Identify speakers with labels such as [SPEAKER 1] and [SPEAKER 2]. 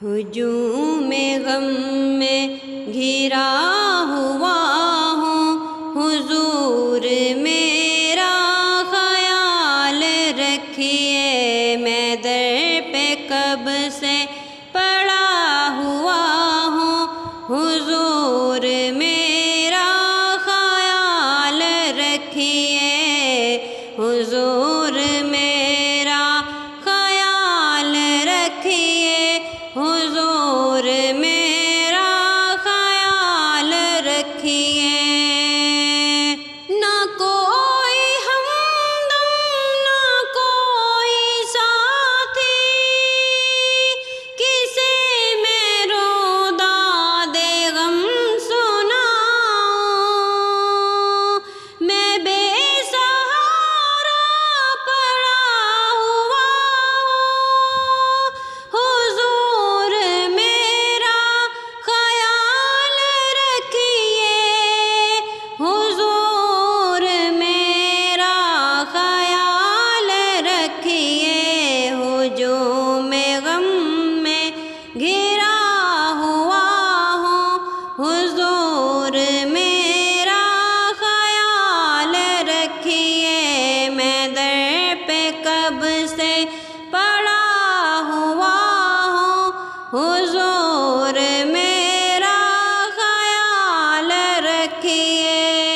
[SPEAKER 1] ہجوم غم میں گھرا ہوا ہوں، حضور میرا خیال رکھیے، میں در پہ کب سے پڑا ہوا ہوں، حضور میرا خیال رکھیے، حضور میرا خیال رکھیے، حضور میرا خیال رکھیے۔ نہ کوئی ہمدم نہ کوئی ساتھی، کسے میں رو داد غم سناؤں، میں بے سہارا پڑا ہوا ہوں، حضور میرا خیال رکھیے، حضور میرا خیال رکھیے، ہجوم غم میں گھرا ہوا ہوں، حضور میرا خیال رکھیے، میں در پہ کب سے پڑا